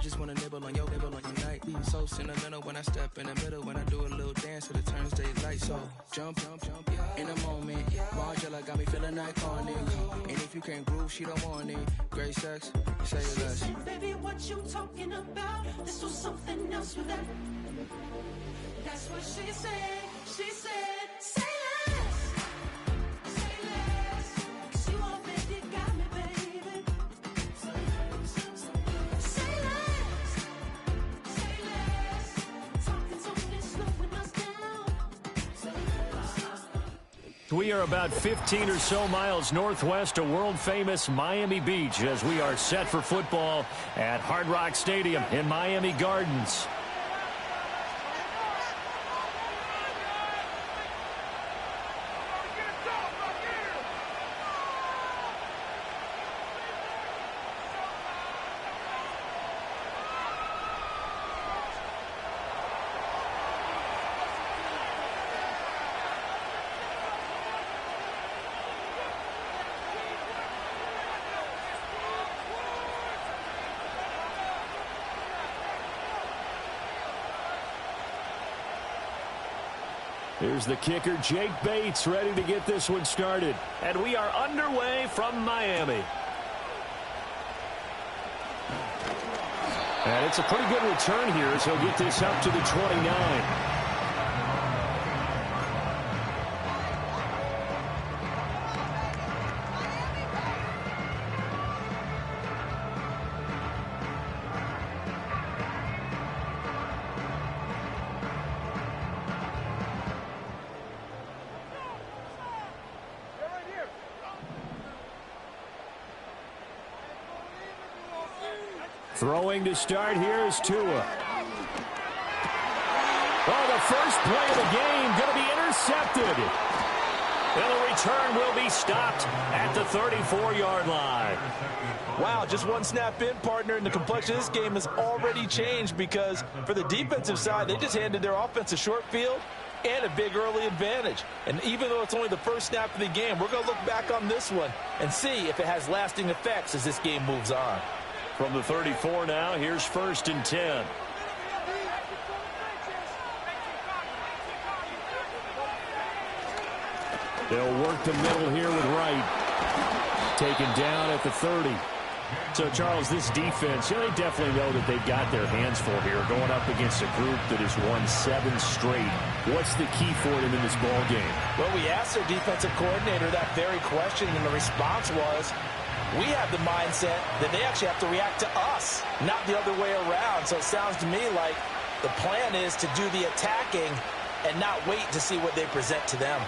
just wanna nibble on your night. So sentimental when I step in the middle, when I do a little dance to the turns they light. So jump, in the moment. Margella got me feeling iconic. And if you can't groove, she don't want it. Great sex, say less. Baby, what you talking about? This was something else with that. That's what she said. She said, say less. Say less. 'Cause you already got me, baby. Say less. Say less. Talking's only slowing us down. Say less. We are about 15 or so miles northwest of world-famous Miami Beach as we are set for football at Hard Rock Stadium in Miami Gardens. Here's the kicker, Jake Bates, ready to get this one started. And we are underway from Miami. And it's a pretty good return here as he'll get this up to the 29. Throwing to start here is Tua. Oh, the first play of the game going to be intercepted. And the return will be stopped at the 34-yard line. Wow, just one snap in, partner, and the complexion of this game has already changed because for the defensive side, they just handed their offense a short field and a big early advantage. And even though it's only the first snap of the game, we're going to look back on this one and see if it has lasting effects as this game moves on. From the 34 now, here's 1st and 10. They'll work the middle here with Wright. Taken down at the 30. So, Charles, this defense, they definitely know that they've got their hands full here going up against a group that has won 7 straight. What's the key for them in this ball game? Well, we asked their defensive coordinator that very question, and the response was, we have the mindset that they actually have to react to us, not the other way around. So it sounds to me like the plan is to do the attacking and not wait to see what they present to them.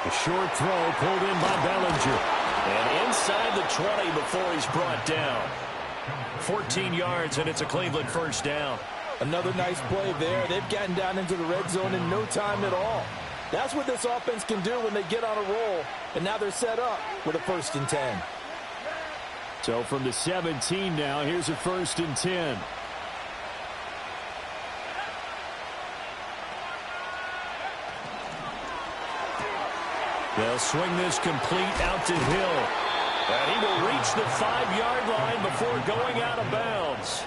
A short throw pulled in by Bellinger. And inside the 20 before he's brought down. 14 yards, and it's a Cleveland first down. Another nice play there. They've gotten down into the red zone in no time at all. That's what this offense can do when they get on a roll. And now they're set up with a 1st and 10. So from the 17 now, here's a 1st and 10. They'll swing this complete out to Hill. And he will reach the 5-yard line before going out of bounds.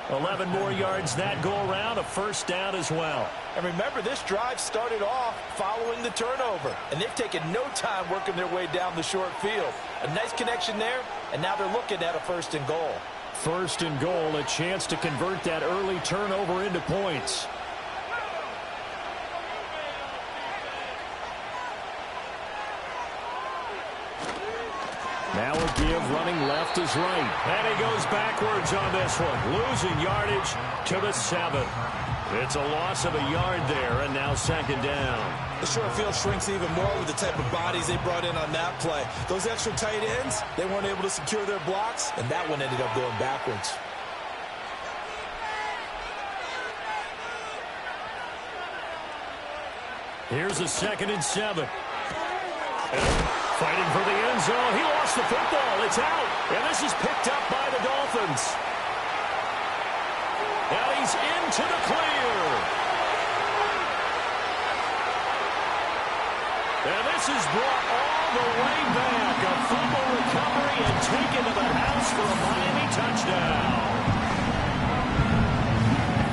11 more yards that go around, a first down as well. And remember, this drive started off following the turnover, and they've taken no time working their way down the short field. A nice connection there, and now they're looking at a 1st and goal. 1st and goal, a chance to convert that early turnover into points. Now a give, running left is right. And he goes backwards on this one, losing yardage to the 7. It's a loss of a yard there, and now 2nd down. The short field shrinks even more with the type of bodies they brought in on that play. Those extra tight ends, they weren't able to secure their blocks, and that one ended up going backwards. Here's a 2nd and 7. Fighting for the end zone. He lost the football. It's out. And this is picked up by the Dolphins. And he's into the clear. And this is brought all all the way back. A fumble recovery and taken to the house for a Miami touchdown.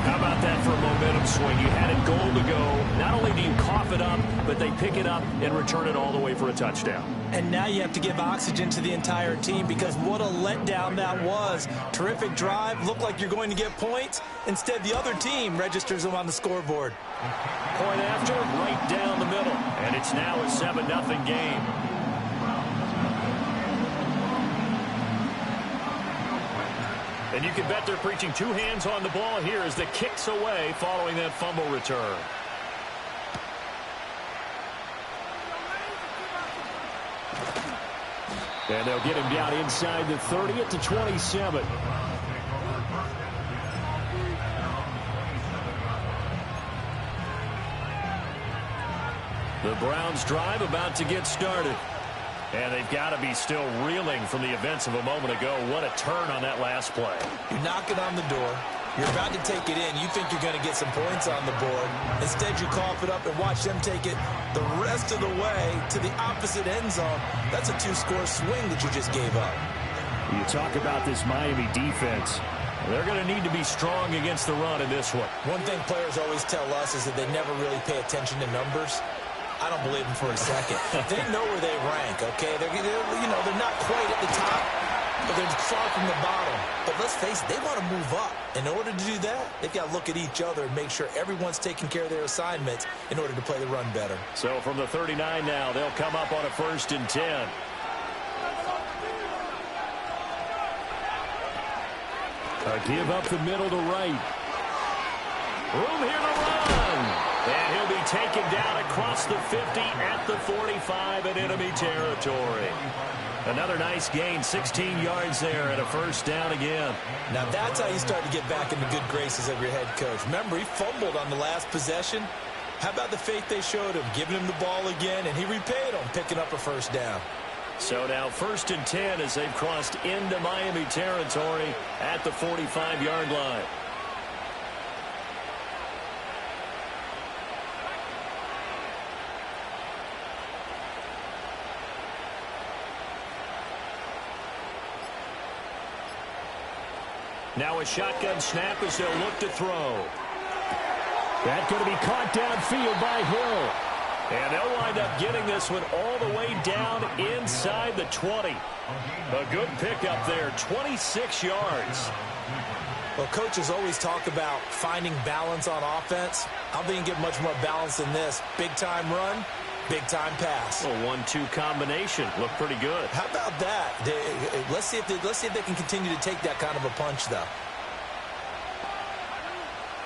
How about that for a momentum swing? You had it goal to go. Not only do you cough it up, but they pick it up and return it all the way for a touchdown. And now you have to give oxygen to the entire team because what a letdown that was. Terrific drive. Looked like you're going to get points. Instead, the other team registers them on the scoreboard. Point after, right down the middle. And it's now a 7-0 game. And you can bet they're preaching two hands on the ball here as the kick's away following that fumble return. And they'll get him down inside the 30 at the 27. The Browns drive about to get started. And they've got to be still reeling from the events of a moment ago. What a turn on that last play. You're knocking on the door. You're about to take it in. You think you're going to get some points on the board. Instead, you cough it up and watch them take it the rest of the way to the opposite end zone. That's a two-score swing that you just gave up. You talk about this Miami defense. They're going to need to be strong against the run in this one. One thing players always tell us is that they never really pay attention to numbers. I don't believe them for a second. They know where they rank, okay? They're not quite at the top, but they're far from the bottom. But let's face it, they want to move up. In order to do that, they've got to look at each other and make sure everyone's taking care of their assignments in order to play the run better. So from the 39 now, they'll come up on a 1st and 10. A give up the middle to right. Room here to run. And he'll be taken down across the 50 at the 45 in enemy territory. Another nice gain, 16 yards there and a 1st down again. Now that's how you start to get back into good graces of your head coach. Remember, he fumbled on the last possession. How about the faith they showed him, giving him the ball again, and he repaid them, picking up a 1st down. So now 1st and 10 as they've crossed into Miami territory at the 45-yard line. Now a shotgun snap as they'll look to throw. That's going to be caught downfield by Hill. And they'll wind up getting this one all the way down inside the 20. A good pickup there, 26 yards. Well, coaches always talk about finding balance on offense. I don't think you can get much more balance than this. Big-time run, big-time pass. A 1-2 combination. Looked pretty good. How about that? Let's see if they can continue to take that kind of a punch, though.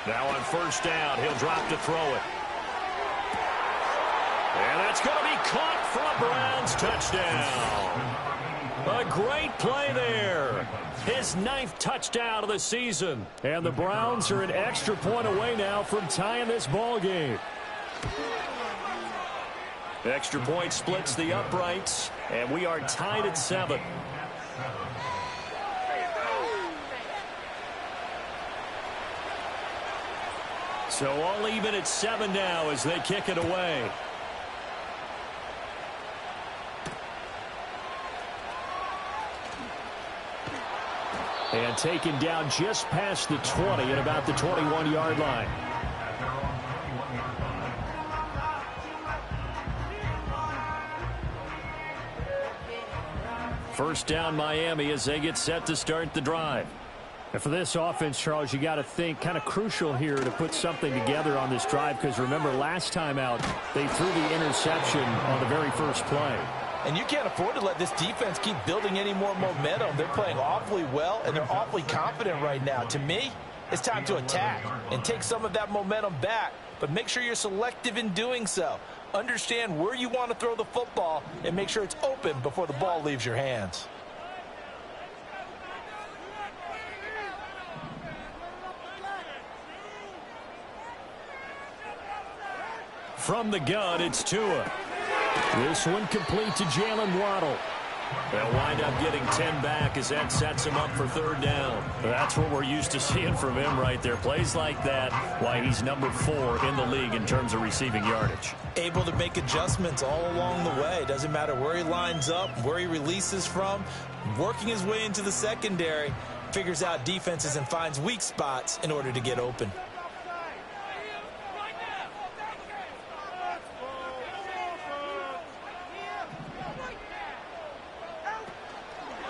Now on 1st down, he'll drop to throw it. And that's going to be caught for a Browns touchdown. A great play there. His 9th touchdown of the season. And the Browns are an extra point away now from tying this ball game. Extra point splits the uprights, and we are tied at 7. So all even at 7 now as they kick it away. And taken down just past the 20 at about the 21-yard line. First down Miami as they get set to start the drive. And for this offense, Charles, you got to think kind of crucial here to put something together on this drive because remember last time out they threw the interception on the very first play. And you can't afford to let this defense keep building any more momentum. They're playing awfully well, and they're awfully confident right now. To me, it's time to attack and take some of that momentum back, but make sure you're selective in doing so. Understand where you want to throw the football and make sure it's open before the ball leaves your hands. From the gun, it's Tua. This one complete to Jalen Waddle. They'll wind up getting 10 back as that sets him up for third down. That's what we're used to seeing from him right there. Plays like that, why he's number 4 in the league in terms of receiving yardage. Able to make adjustments all along the way. Doesn't matter where he lines up, where he releases from. Working his way into the secondary, figures out defenses and finds weak spots in order to get open.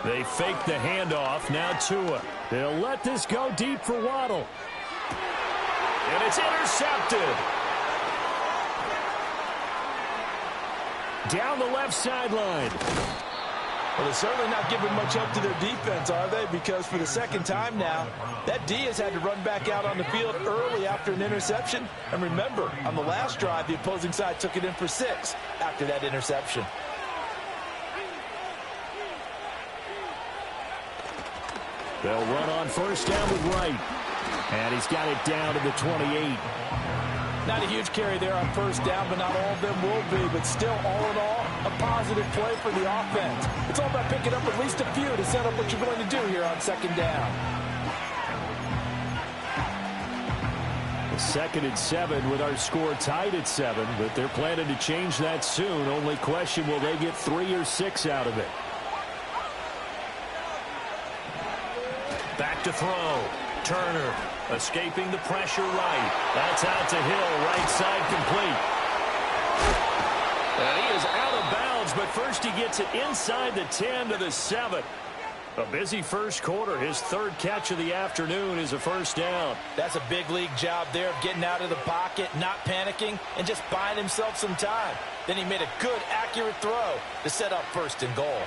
They fake the handoff. Now Tua. They'll let this go deep for Waddle. And it's intercepted. Down the left sideline. Well, they're certainly not giving much help to their defense, are they? Because for the second time now, that D has had to run back out on the field early after an interception. And remember, on the last drive, the opposing side took it in for 6 after that interception. They'll run on first down with Wright. And he's got it down to the 28. Not a huge carry there on first down, but not all of them will be. But still, all in all, a positive play for the offense. It's all about picking up at least a few to set up what you're going to do here on second down. The 2nd and 7 with our score tied at 7, but they're planning to change that soon. Only question, will they get 3 or 6 out of it? Back to throw. Turner escaping the pressure right. That's out to Hill. Right side complete. And he is out of bounds, but first he gets it inside the 10 to the 7. A busy first quarter. His 3rd catch of the afternoon is a first down. That's a big league job there of getting out of the pocket, not panicking, and just buying himself some time. Then he made a good, accurate throw to set up 1st and goal.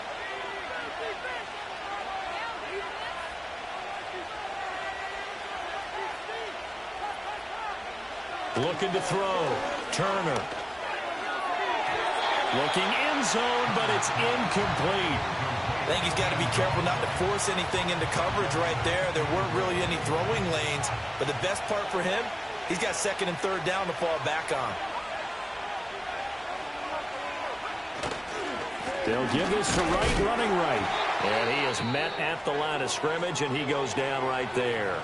Looking to throw. Turner. Looking end zone, but it's incomplete. I think he's got to be careful not to force anything into coverage right there. There weren't really any throwing lanes, but the best part for him, he's got 2nd and 3rd down to fall back on. They'll give this to Wright, running right. And he is met at the line of scrimmage, and he goes down right there.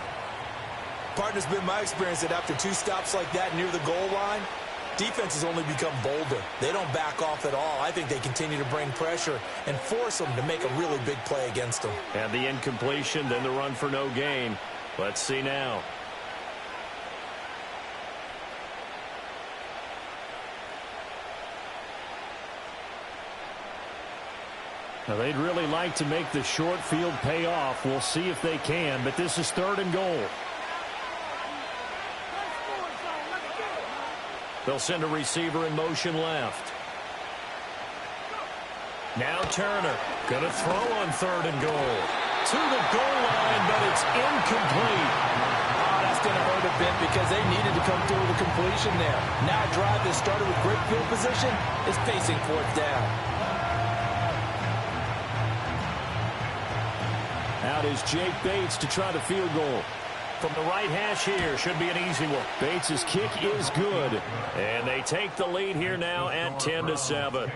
Partner's been my experience that after 2 stops like that near the goal line, defenses only become bolder. They don't back off at all. I think they continue to bring pressure and force them to make a really big play against them. And the incompletion, then the run for no gain. Let's see now. Now, they'd really like to make the short field pay off. We'll see if they can, but this is 3rd and goal. They'll send a receiver in motion left. Now Turner going to throw on 3rd and goal. To the goal line, but it's incomplete. Oh, that's going to hurt a bit because they needed to come through with a completion there. Now a drive that started with great field position is facing 4th down. Out is Jake Bates to try the field goal. From the right hash here, should be an easy one. Bates' kick is good. And they take the lead here now at 10-7.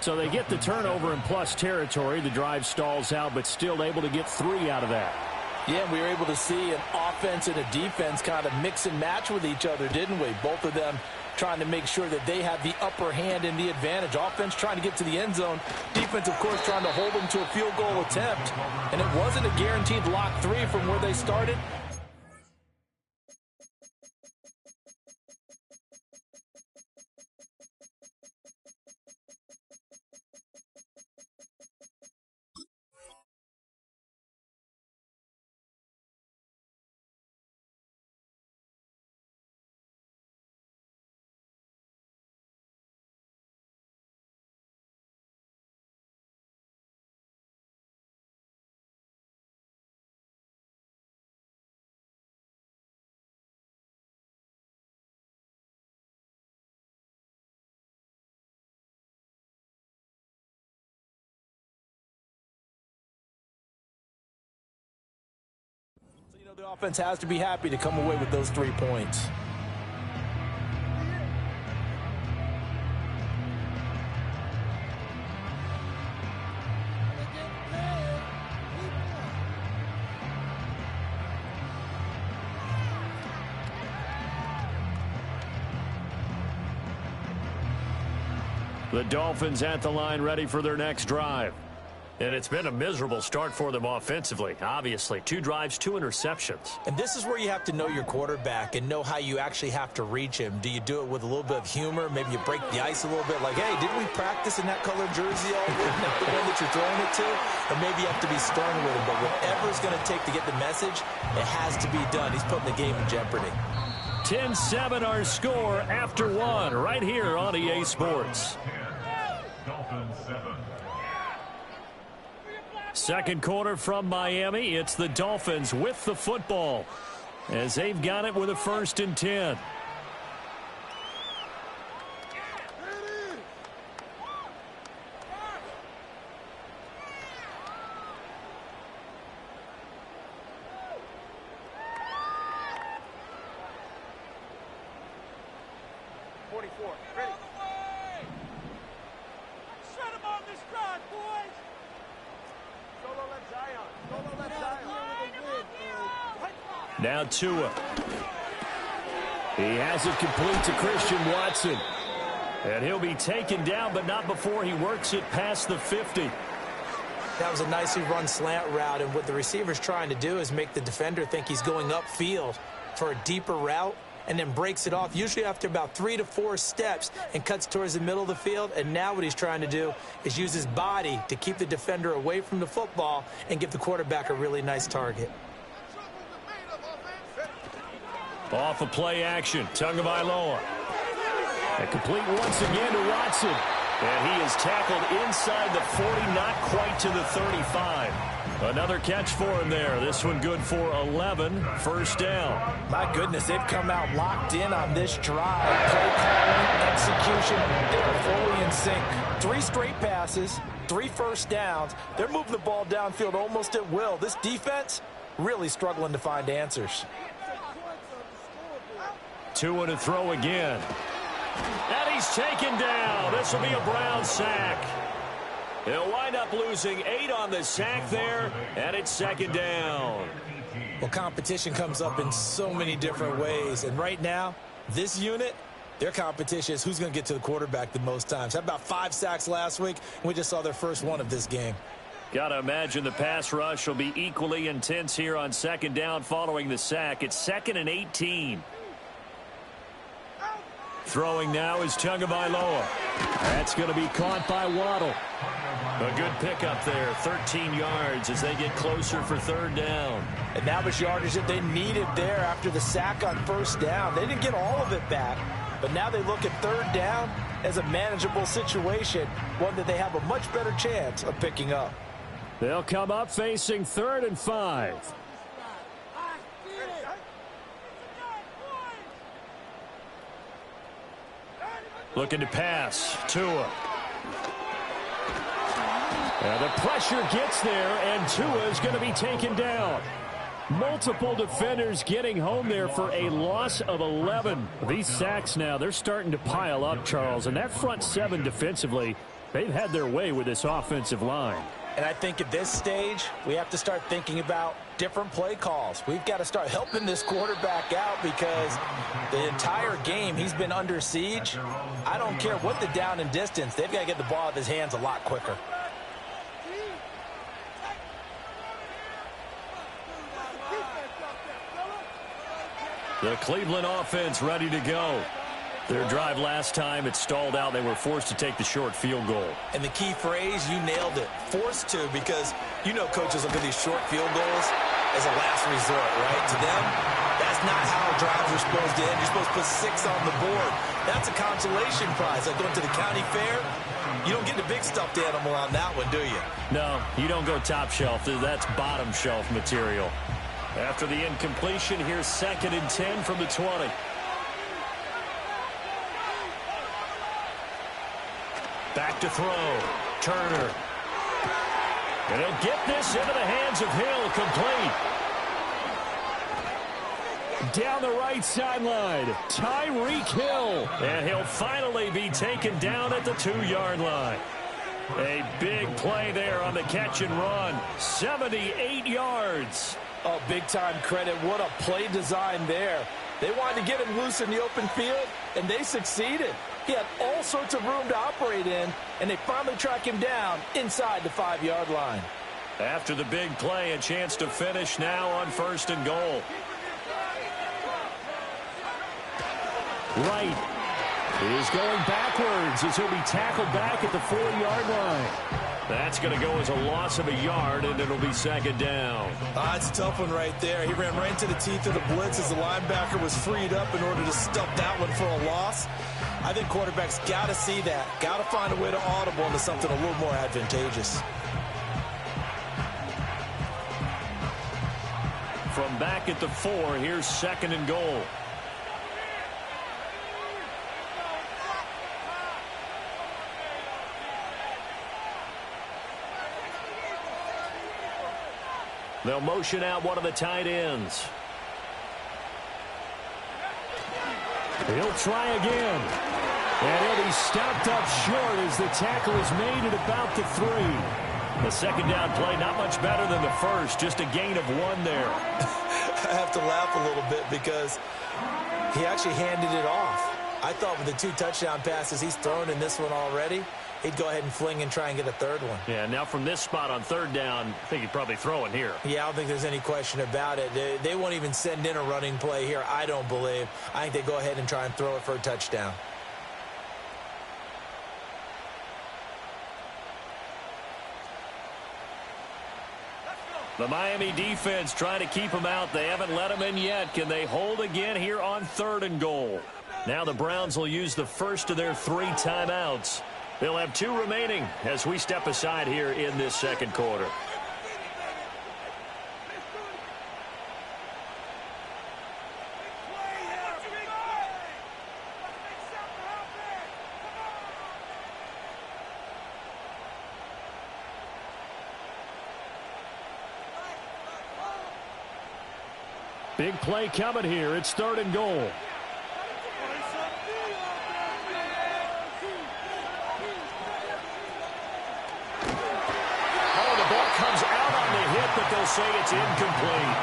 So they get the turnover in plus territory. The drive stalls out, but still able to get 3 out of that. Yeah, we were able to see an offense and a defense kind of mix and match with each other, didn't we? Both of them trying to make sure that they have the upper hand and the advantage. Offense trying to get to the end zone. Defense, of course, trying to hold them to a field goal attempt. And it wasn't a guaranteed lock 3 from where they started. The offense has to be happy to come away with those 3 points. The Dolphins at the line ready for their next drive. And it's been a miserable start for them offensively. Obviously, 2 drives, 2 interceptions. And this is where you have to know your quarterback and know how you actually have to reach him. Do you do it with a little bit of humor? Maybe you break the ice a little bit like, hey, didn't we practice in that colored jersey all week? The one that you're throwing it to? Or maybe you have to be stern with him. But whatever it's going to take to get the message, it has to be done. He's putting the game in jeopardy. 10-7 our score after 1 right here on EA Sports. Dolphins 7. Second quarter from Miami. It's the Dolphins with the football as they've got it with a 1st and 10. Now Tua. He has it complete to Christian Watson. And he'll be taken down, but not before he works it past the 50. That was a nicely run slant route, and what the receiver's trying to do is make the defender think he's going upfield for a deeper route and then breaks it off, usually after about 3 to 4 steps, and cuts towards the middle of the field. And now what he's trying to do is use his body to keep the defender away from the football and give the quarterback a really nice target. Off of play action, Tagovailoa. And complete once again to Watson. And he is tackled inside the 40, not quite to the 35. Another catch for him there. This one good for 11, 1st down. My goodness, they've come out locked in on this drive. Play calling, execution, they are fully in sync. 3 straight passes, 3 first downs. They're moving the ball downfield almost at will. This defense really struggling to find answers. Tua to throw again. And he's taken down. This will be a Brown sack. They'll wind up losing 8 on the sack there, and it's 2nd down. Well, competition comes up in so many different ways, and right now, this unit, their competition is who's going to get to the quarterback the most times. Had about 5 sacks last week, and we just saw their first one of this game. Got to imagine the pass rush will be equally intense here on 2nd down following the sack. It's 2nd and 18. Throwing now is Tagovailoa. That's going to be caught by Waddle. A good pickup there, 13 yards as they get closer for 3rd down. And that was yardage that they needed there after the sack on 1st down. They didn't get all of it back, but now they look at 3rd down as a manageable situation, one that they have a much better chance of picking up. They'll come up facing 3rd and 5. Looking to pass. Tua. And the pressure gets there, and Tua is going to be taken down. Multiple defenders getting home there for a loss of 11. These sacks now, they're starting to pile up, Charles. And that front 7 defensively, they've had their way with this offensive line. And I think at this stage, we have to start thinking about different play calls. We've got to start helping this quarterback out because the entire game he's been under siege. I don't care what the down and distance. They've got to get the ball out of his hands a lot quicker. The Cleveland offense ready to go. Their drive last time, it stalled out. They were forced to take the short field goal. And the key phrase, you nailed it, forced to, because you know coaches look at these short field goals as a last resort, right? To them, that's not how drives are supposed to end. You're supposed to put 6 on the board. That's a consolation prize. Like going to the county fair, you don't get the big stuffed animal on that one, do you? No, you don't go top shelf. That's bottom shelf material. After the incompletion, here's 2nd and 10 from the 20. Back to throw. Turner. And he'll get this into the hands of Hill. Complete. Down the right sideline. Tyreek Hill. And he'll finally be taken down at the 2-yard line. A big play there on the catch and run. 78 yards. Oh, big-time credit. What a play design there. They wanted to get him loose in the open field, and they succeeded. He had all sorts of room to operate in, and they finally track him down inside the 5-yard line. After the big play, a chance to finish now on 1st and goal. Wright is going backwards as he'll be tackled back at the 4-yard line. That's going to go as a loss of a yard, and it'll be 2nd down. It's a tough one right there. He ran right into the teeth of the blitz as the linebacker was freed up in order to stuff that one for a loss. I think quarterbacks got to see that. Got to find a way to audible into something a little more advantageous. From back at the 4, here's 2nd and goal. They'll motion out one of the tight ends. He'll try again. And he'll be stopped up short as the tackle is made at about the 3. The 2nd down play, not much better than the first. Just a gain of 1 there. I have to laugh a little bit because he actually handed it off. I thought with the 2 touchdown passes he's thrown in this one already, he'd go ahead and fling and try and get a 3rd one. Yeah, now from this spot on 3rd down, I think he'd probably throw it here. Yeah, I don't think there's any question about it. They won't even send in a running play here, I don't believe. I think they go ahead and try and throw it for a touchdown. The Miami defense trying to keep him out. They haven't let him in yet. Can they hold again here on 3rd and goal? Now the Browns will use the first of their 3 timeouts. They'll have 2 remaining as we step aside here in this 2nd quarter. Big play coming here. It's 3rd and goal. But they'll say it's incomplete.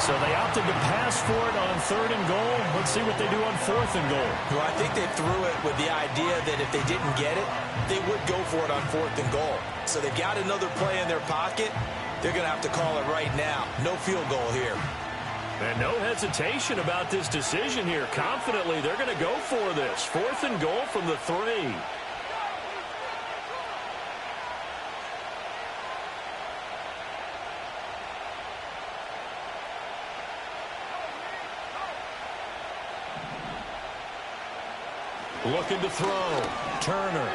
So they opted to pass for it on 3rd and goal. Let's see what they do on 4th and goal. Well, I think they threw it with the idea that if they didn't get it, they would go for it on 4th and goal. So they've got another play in their pocket. They're going to have to call it right now. No field goal here. And no hesitation about this decision here. Confidently, they're going to go for this. 4th and goal from the 3. Looking to throw. Turner.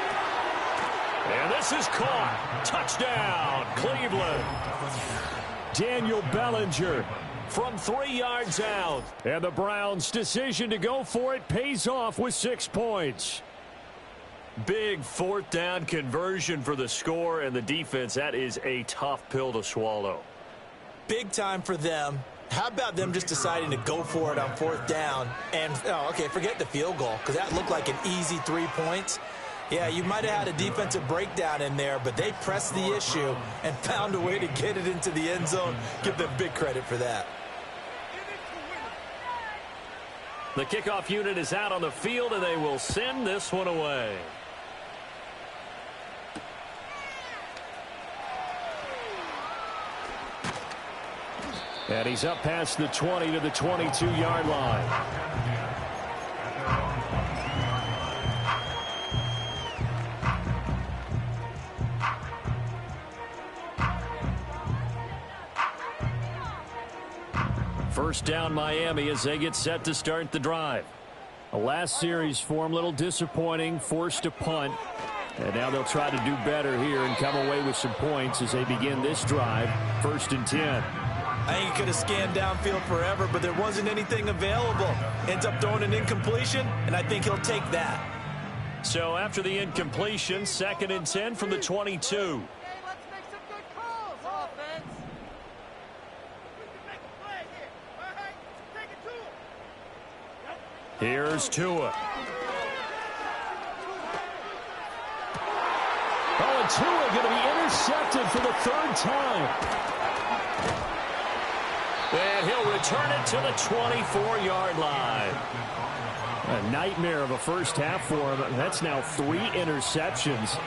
And this is caught. Touchdown, Cleveland. Daniel Bellinger from 3 yards out. And the Browns' decision to go for it pays off with 6 points. Big 4th down conversion for the score, and the defense, that is a tough pill to swallow. Big time for them. How about them just deciding to go for it on 4th down and, forget the field goal, because that looked like an easy 3 points. Yeah, you might have had a defensive breakdown in there, but they pressed the issue and found a way to get it into the end zone. Give them big credit for that. The kickoff unit is out on the field, and they will send this one away. And he's up past the 20 to the 22-yard line. First down Miami as they get set to start the drive. The last series for them, a little disappointing, forced to punt. And now they'll try to do better here and come away with some points as they begin this drive. 1st and 10. I think he could have scanned downfield forever, but there wasn't anything available. Ends up throwing an incompletion, and I think he'll take that. So after the incompletion, 2nd and 10 from the 22. Let's make some good calls, offense. We can make a play here. All right, take it to him. Here's Tua. Oh, and Tua going to be intercepted for the 3rd time. And he'll return it to the 24-yard line. And nightmare of a first half for him. That's now 3 interceptions.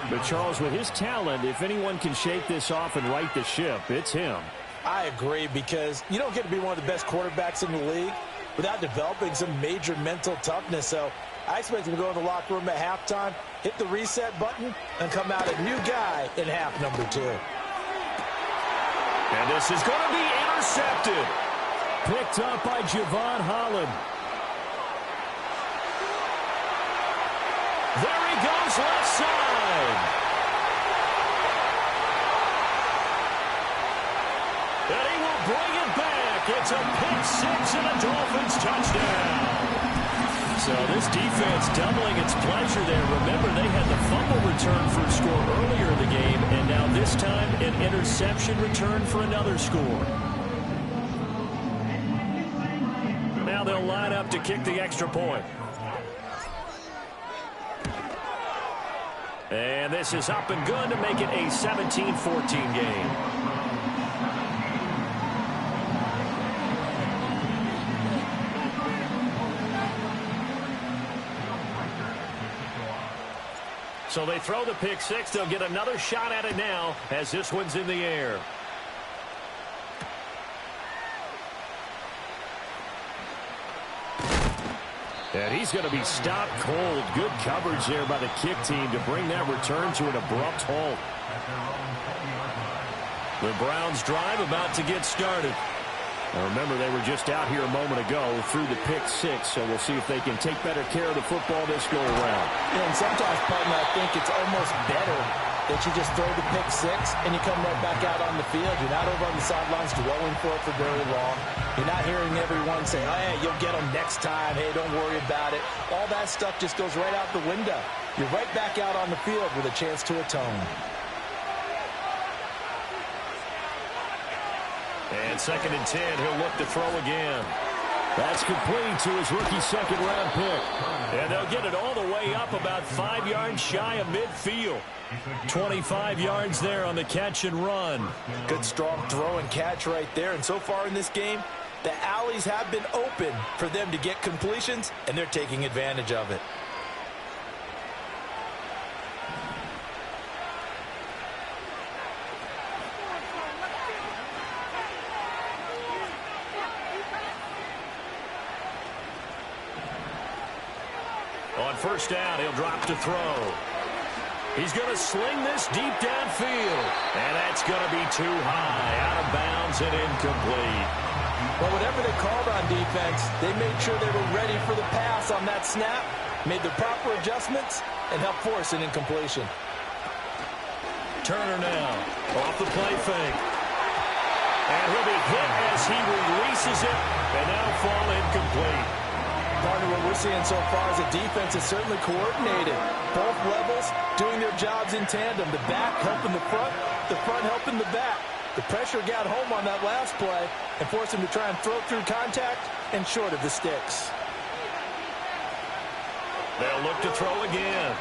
But Charles, with his talent, if anyone can shake this off and right the ship, it's him. I agree, because you don't get to be one of the best quarterbacks in the league without developing some major mental toughness. So I expect him to go in the locker room at halftime, hit the reset button, and come out a new guy in half number 2. And this is going to be intercepted. Picked up by Javon Holland. There he goes, left side. And he will bring it back. It's a pick 6 and a Dolphins touchdown. So this defense doubling its pleasure there. Remember, they had the fumble return for a score earlier in the game, and now this time an interception return for another score. Now they'll line up to kick the extra point. And this is up and good to make it a 17-14 game. So they throw the pick 6. They'll get another shot at it now as this one's in the air. And he's going to be stopped cold. Good coverage there by the kick team to bring that return to an abrupt halt. The Browns drive about to get started. Now remember, they were just out here a moment ago through the pick 6, so we'll see if they can take better care of the football this go around. Yeah, and sometimes, partner, I think it's almost better that you just throw the pick 6 and you come right back out on the field. You're not over on the sidelines dwelling for it for very long. You're not hearing everyone say, oh, hey, you'll get them next time. Hey, don't worry about it. All that stuff just goes right out the window. You're right back out on the field with a chance to atone. And 2nd and 10, he'll look to throw again. That's complete to his rookie second-round pick. And they'll get it all the way up about 5 yards shy of midfield. 25 yards there on the catch and run. Good strong throw and catch right there. And so far in this game, the alleys have been open for them to get completions, and they're taking advantage of it. On first down, he'll drop to throw. He's going to sling this deep downfield. And that's going to be too high, out of bounds and incomplete. Well, whatever they called on defense, they made sure they were ready for the pass on that snap, made the proper adjustments, and helped force an incompletion. Turner now, off the play fake. And he'll be hit as he releases it, and that'll fall incomplete. Partner, what we're seeing so far is a defense is certainly coordinated. Both levels doing their jobs in tandem. The back helping the front helping the back. The pressure got home on that last play and forced him to try and throw through contact and short of the sticks. They'll look to throw again.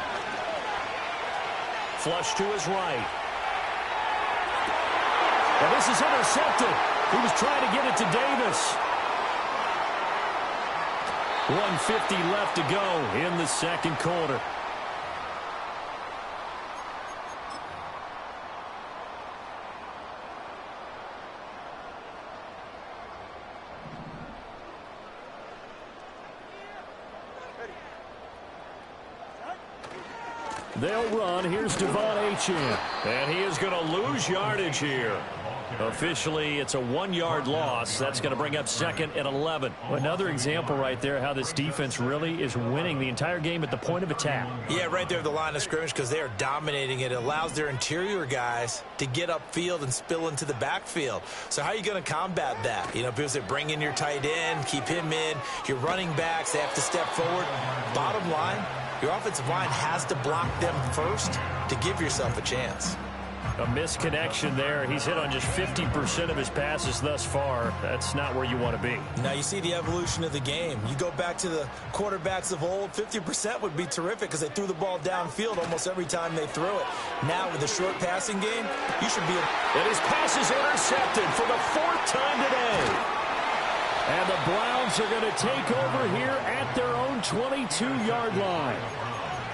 Flush to his right. And this is intercepted. He was trying to get it to Davis. 1:50 left to go in the second quarter. They'll run. Here's Devon Achane. And he is going to lose yardage here. Officially, it's a 1-yard loss. That's going to bring up 2nd and 11. Another example right there how this defense really is winning the entire game at the point of attack. Yeah, right there at the line of scrimmage because they are dominating it. It allows their interior guys to get upfield and spill into the backfield. So how are you going to combat that? You know, because they bring in your tight end, keep him in. Your running backs, they have to step forward. Bottom line, your offensive line has to block them first to give yourself a chance. A misconnection there. He's hit on just 50% of his passes thus far. That's not where you want to be. Now you see the evolution of the game. You go back to the quarterbacks of old, 50% would be terrific because they threw the ball downfield almost every time they threw it. Now with the short passing game, you should be... And his pass is intercepted for the 4th time today. And the Browns are going to take over here at their own own 22-yard line.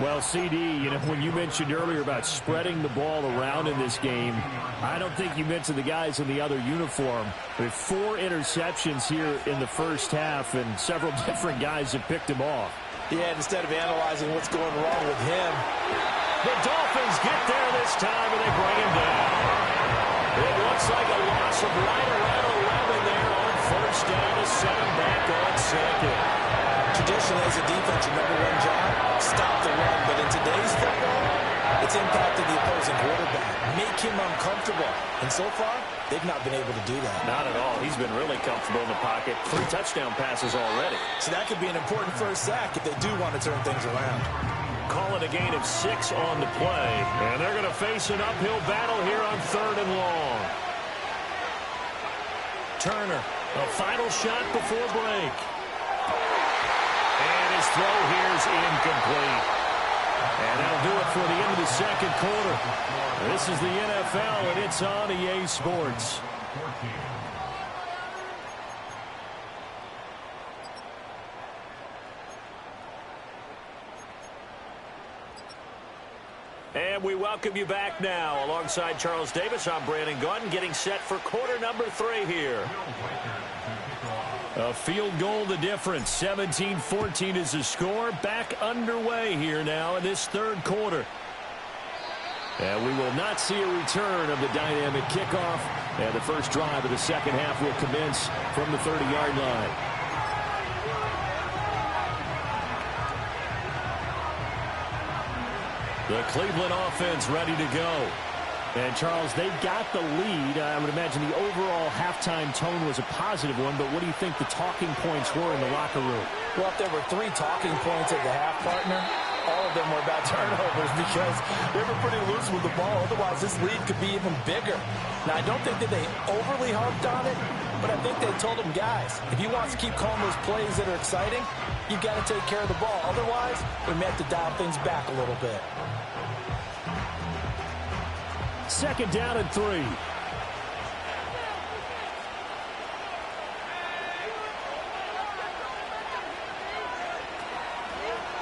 Well, CD, you know, when you mentioned earlier about spreading the ball around in this game, I don't think you mentioned the guys in the other uniform. With 4 interceptions here in the first half, and several different guys have picked him off. Yeah, instead of analyzing what's going wrong with him. The Dolphins get there this time, and they bring him down. It looks like a loss of right around 11 there on first down to set him back on second. Traditionally, as a defense, your number one job, stop the run. But in today's football, it's impacted the opposing quarterback. Make him uncomfortable. And so far, they've not been able to do that. Not at all. He's been really comfortable in the pocket. 3 touchdown passes already. So that could be an important first sack if they do want to turn things around. Calling a gain of 6 on the play. And they're going to face an uphill battle here on 3rd and long. Turner, a final shot before break. And his throw here is incomplete. And that'll do it for the end of the second quarter. This is the NFL, and it's on EA Sports. And we welcome you back now. Alongside Charles Davis, I'm Brandon Gaudin, getting set for quarter number 3 here. A field goal the difference. 17-14 is the score. Back underway here now in this 3rd quarter. And we will not see a return of the dynamic kickoff. And the first drive of the second half will commence from the 30-yard line. The Cleveland offense ready to go. And, Charles, they got the lead. I would imagine the overall halftime tone was a positive one, but what do you think the talking points were in the locker room? Well, if there were 3 talking points at the half, partner, all of them were about turnovers because they were pretty loose with the ball. Otherwise, this lead could be even bigger. Now, I don't think that they overly harped on it, but I think they told them, guys, if you want to keep calling those plays that are exciting, you've got to take care of the ball. Otherwise, we may have to dial things back a little bit. 2nd down and 3.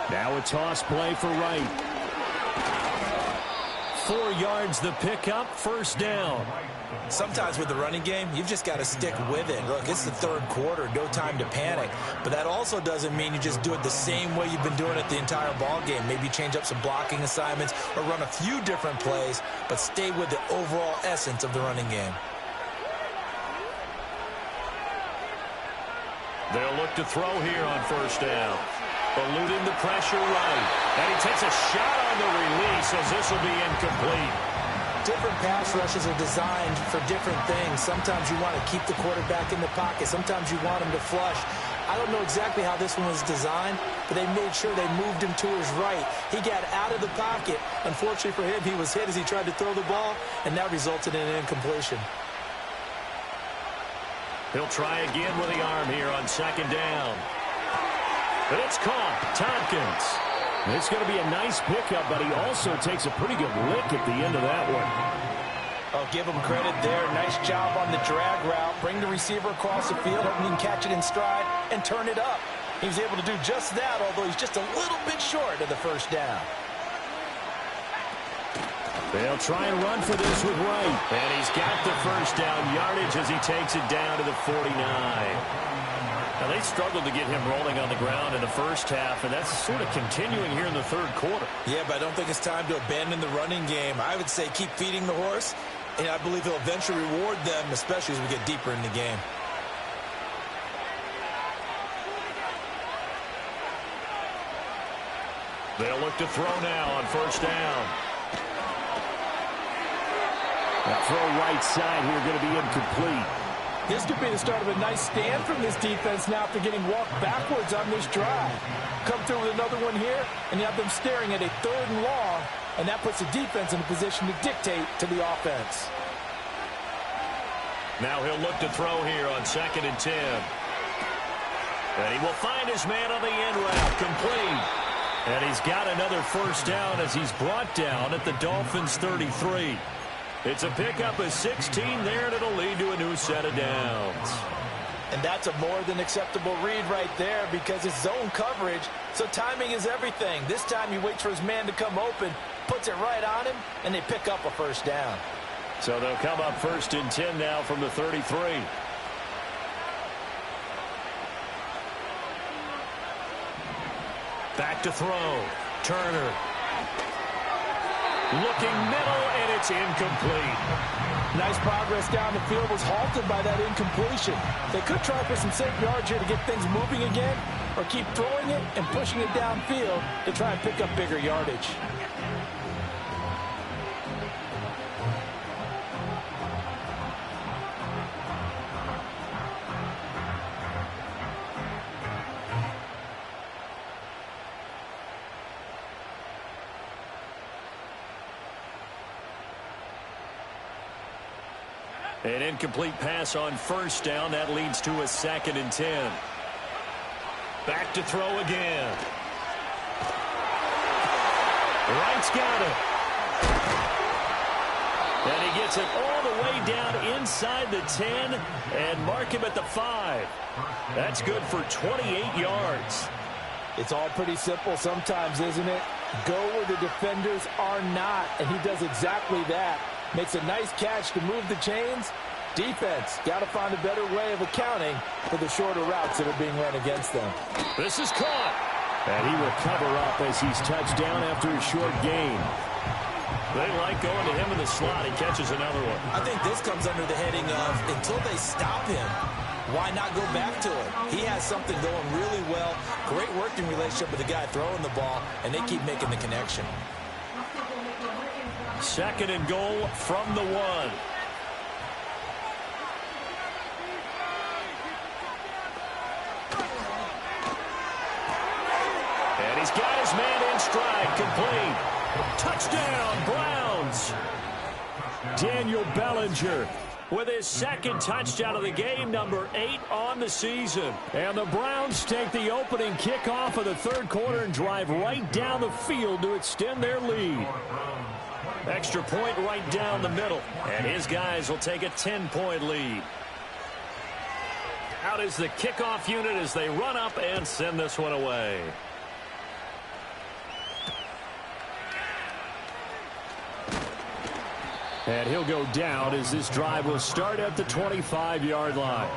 Now a toss play for Wright. 4 yards the pickup, first down. Sometimes with the running game, you've just got to stick with it. Look, it's the 3rd quarter, no time to panic. But that also doesn't mean you just do it the same way you've been doing it the entire ball game. Maybe change up some blocking assignments or run a few different plays, but stay with the overall essence of the running game. They'll look to throw here on first down. Eluding the pressure right. And he takes a shot on the release as this will be incomplete. Different pass rushes are designed for different things. Sometimes you want to keep the quarterback in the pocket. Sometimes you want him to flush. I don't know exactly how this one was designed, but they made sure they moved him to his right. He got out of the pocket. Unfortunately for him, he was hit as he tried to throw the ball, and that resulted in an incompletion. He'll try again with the arm here on 2nd down. And it's caught. Tompkins. It's going to be a nice pickup, but he also takes a pretty good lick at the end of that one. I'll give him credit there. Nice job on the drag route. Bring the receiver across the field, hoping he can catch it in stride and turn it up. He was able to do just that, although he's just a little bit short of the first down. They'll try and run for this with Wright. And he's got the first down yardage as he takes it down to the 49. Now, they struggled to get him rolling on the ground in the first half, and that's sort of continuing here in the 3rd quarter. Yeah, but I don't think it's time to abandon the running game. I would say keep feeding the horse, and I believe he'll eventually reward them, especially as we get deeper in the game. They'll look to throw now on first down. That throw right side here going to be incomplete. This could be the start of a nice stand from this defense now after getting walked backwards on this drive. Come through with another one here, and you have them staring at a 3rd and long, and that puts the defense in a position to dictate to the offense. Now he'll look to throw here on 2nd and 10. And he will find his man on the end route, complete. And he's got another first down as he's brought down at the Dolphins' 33. It's a pickup of 16 there, and it'll lead to a new set of downs. And that's a more than acceptable read right there because it's zone coverage, so timing is everything. This time he waits for his man to come open, puts it right on him, and they pick up a first down. So they'll come up 1st and 10 now from the 33. Back to throw. Turner. Looking middle, and it's incomplete. Nice progress down the field was halted by that incompletion. They could try for some safe yards here to get things moving again, or keep throwing it and pushing it downfield to try and pick up bigger yardage. An incomplete pass on 1st down. That leads to a 2nd and 10. Back to throw again. Wright's got it. And he gets it all the way down inside the 10 and mark him at the 5. That's good for 28 yards. It's all pretty simple sometimes, isn't it? Go where the defenders are not, and he does exactly that. Makes a nice catch to move the chains. Defense got to find a better way of accounting for the shorter routes that are being run against them. This is caught. And he will cover up as he's touched down after a short gain. They like going to him in the slot. He catches another one. I think this comes under the heading of until they stop him, why not go back to it? He has something going really well. Great working relationship with the guy throwing the ball, and they keep making the connection. 2nd and goal from the 1. And he's got his man in stride, complete. Touchdown, Browns. Daniel Bellinger with his 2nd touchdown of the game, number 8 on the season. And the Browns take the opening kickoff of the 3rd quarter and drive right down the field to extend their lead. Extra point right down the middle. And his guys will take a 10-point lead. Out is the kickoff unit as they run up and send this one away. And he'll go down as this drive will start at the 25-yard line.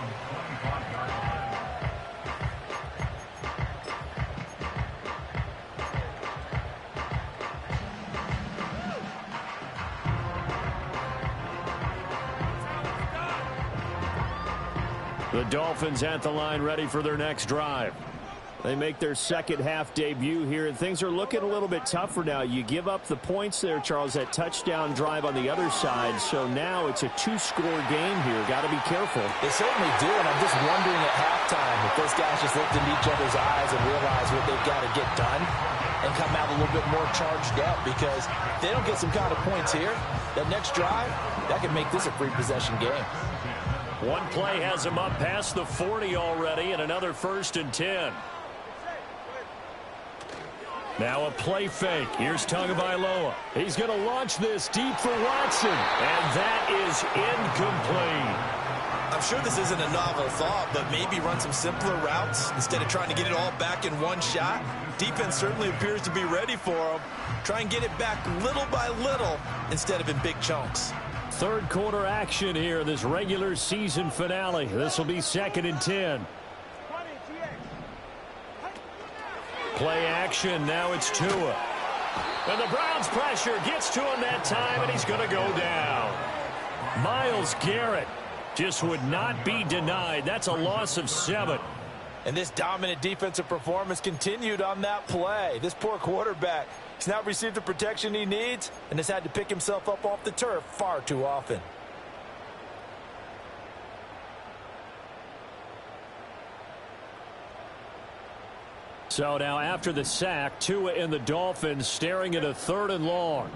The Dolphins at the line ready for their next drive. They make their 2nd half debut here, and things are looking a little bit tougher now. You give up the points there, Charles, that touchdown drive on the other side, so now it's a 2-score game here. Got to be careful. They certainly do, and I'm just wondering at halftime if those guys just looked into each other's eyes and realize what they've got to get done and come out a little bit more charged up, because if they don't get some kind of points here, that next drive, that could make this a free possession game. One play has him up past the 40 already, and another 1st and 10. Now a play fake. Here's Tagovailoa. He's going to launch this deep for Watson, and that is incomplete. I'm sure this isn't a novel thought, but maybe run some simpler routes instead of trying to get it all back in one shot. Defense certainly appears to be ready for him. Try and get it back little by little instead of in big chunks. 3rd quarter action here in this regular season finale. This will be 2nd and 10. Play action. Now it's Tua. And the Browns pressure gets to him that time, and he's going to go down. Myles Garrett just would not be denied. That's a loss of 7. And this dominant defensive performance continued on that play. This poor quarterback, he's not received the protection he needs and has had to pick himself up off the turf far too often. So now after the sack, Tua and the Dolphins staring at a 3rd and long.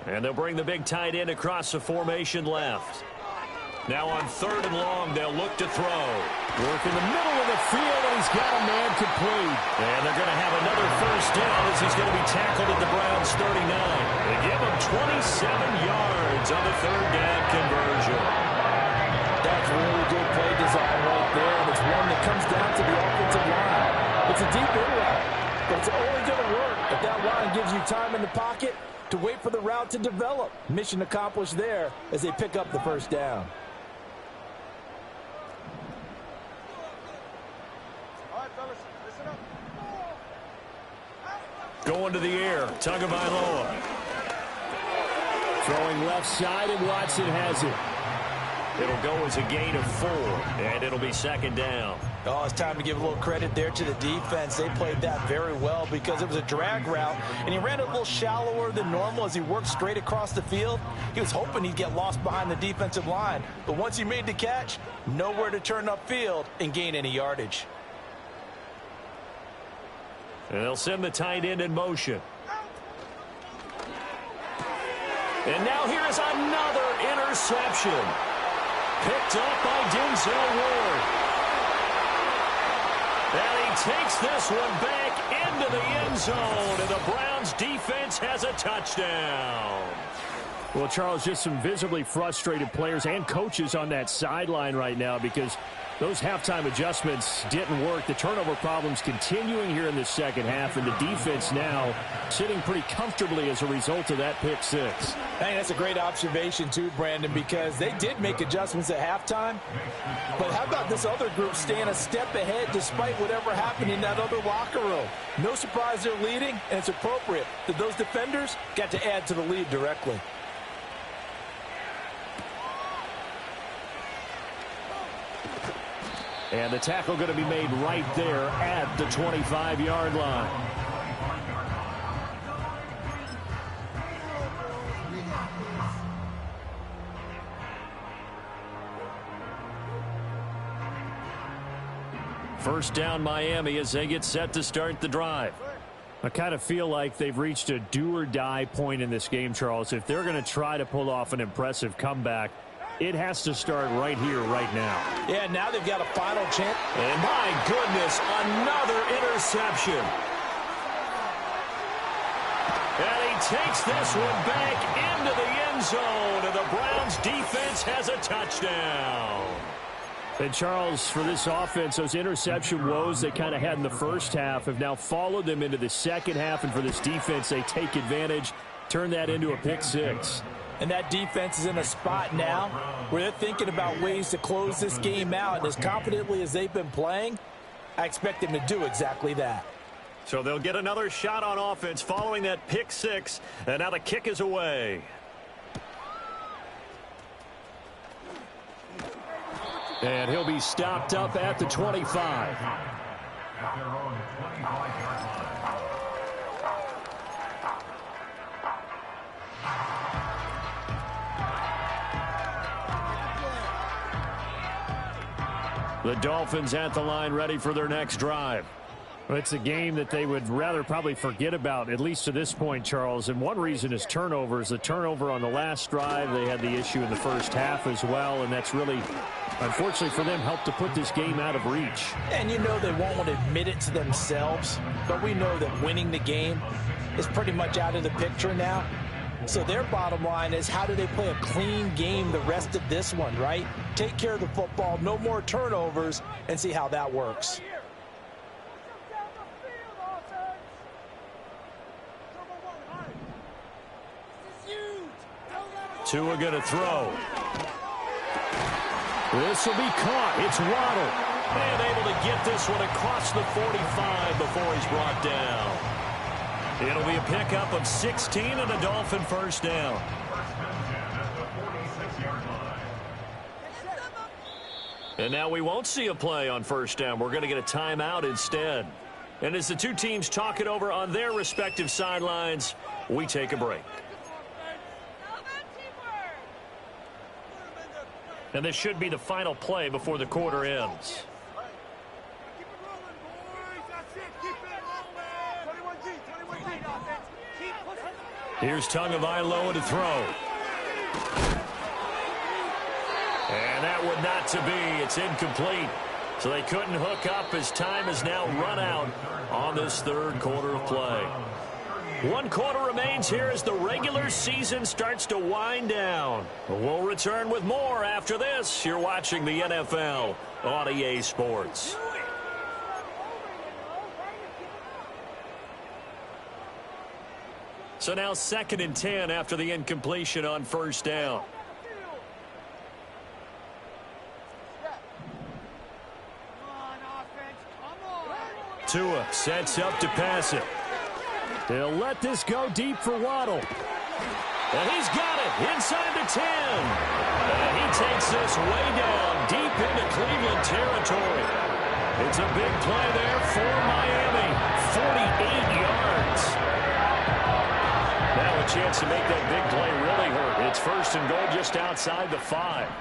And they'll bring the big tight end across the formation left. Now on 3rd and long, they'll look to throw. Work in the middle of the field, and he's got a man complete. And they're going to have another first down as he's going to be tackled at the Browns' 39. They give him 27 yards on the third down conversion. That's really good play design right there, and it's one that comes down to the offensive line. It's a deep in route, but it's only going to work if that line gives you time in the pocket to wait for the route to develop. Mission accomplished there as they pick up the first down. Going to the air, Tagovailoa. Throwing left side, and Watson has it. It'll go as a gain of 4, and it'll be second down. Oh, it's time to give a little credit there to the defense. They played that very well because it was a drag route, and he ran a little shallower than normal as he worked straight across the field. He was hoping he'd get lost behind the defensive line, but once he made the catch, nowhere to turn upfield and gain any yardage. And they'll send the tight end in motion. And now here is another interception. Picked up by Denzel Ward. And he takes this one back into the end zone, and the Browns defense has a touchdown. Well, Charles, just some visibly frustrated players and coaches on that sideline right now because those halftime adjustments didn't work. The turnover problems continuing here in the second half, and the defense now sitting pretty comfortably as a result of that pick six. Hey, that's a great observation too, Brandon, because they did make adjustments at halftime. But how about this other group staying a step ahead despite whatever happened in that other locker room? No surprise they're leading, and it's appropriate that those defenders got to add to the lead directly. And the tackle going to be made right there at the 25-yard line. First down Miami as they get set to start the drive. I kind of feel like they've reached a do-or-die point in this game, Charles. If they're going to try to pull off an impressive comeback, it has to start right here, right now. Yeah, now they've got a final chance. And my goodness, another interception. And he takes this one back into the end zone, and the Browns defense has a touchdown. And Charles, for this offense, those interception woes they kind of had in the first half have now followed them into the second half, and for this defense, they take advantage, turn that into a pick six. And that defense is in a spot now where they're thinking about ways to close this game out. And as confidently as they've been playing, I expect them to do exactly that. So they'll get another shot on offense following that pick six. And now the kick is away. And he'll be stopped up at the 25. The Dolphins at the line ready for their next drive. Well, it's a game that they would rather probably forget about, at least to this point, Charles. And one reason is turnovers. The turnover on the last drive, they had the issue in the first half as well, and that's really, unfortunately for them, helped to put this game out of reach. And you know they won't want to admit it to themselves, but we know that winning the game is pretty much out of the picture now. So their bottom line is, how do they play a clean game the rest of this one, right? Take care of the football, no more turnovers, and see how that works. Tua going to throw. This will be caught. It's Waddle. And able to get this one across the 45 before he's brought down. It'll be a pickup of 16 and a Dolphin first down. And now we won't see a play on first down. We're going to get a timeout instead. And as the two teams talk it over on their respective sidelines, we take a break. And this should be the final play before the quarter ends. Here's Tagovailoa to throw. And that would not to be. It's incomplete. So they couldn't hook up as time has now run out on this third quarter of play. 1 quarter remains here as the regular season starts to wind down. We'll return with more after this. You're watching the NFL on EA Sports. So now 2nd and 10 after the incompletion on first down. Tua sets up to pass it. He'll let this go deep for Waddle. And he's got it inside the 10. And he takes this way down deep into Cleveland territory. It's a big play there for Miami. 48 yards. Now a chance to make that big play really hurt. It's 1st and goal just outside the 5.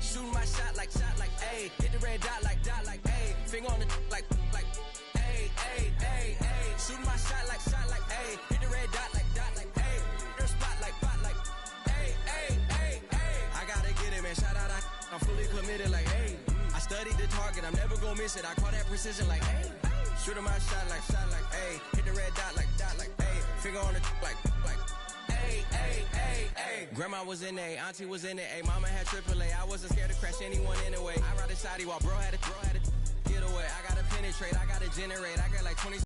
Shooting my shot like, ayy. Hit the red dot like, ayy. Finger on the like, ayy, ayy, ayy, ayy. Shooting my shot like, ayy. Hit the red dot like, ayy. Their spot like, ayy, ayy, ayy, ayy. I gotta get it, man. Shout out, I'm fully committed like, ayy. I studied the target, I'm never gonna miss it. I call that precision like, ayy. Shooting my shot like, ayy. Hit the red dot like, ayy. Finger on the like, ayy, ayy, ayy, ayy. Grandma was in A, auntie was in it, ayy. Mama had AAA, I wasn't scared to crash anyone anyway. I ride a side while bro had to get away. I gotta penetrate, I gotta generate, I got like 20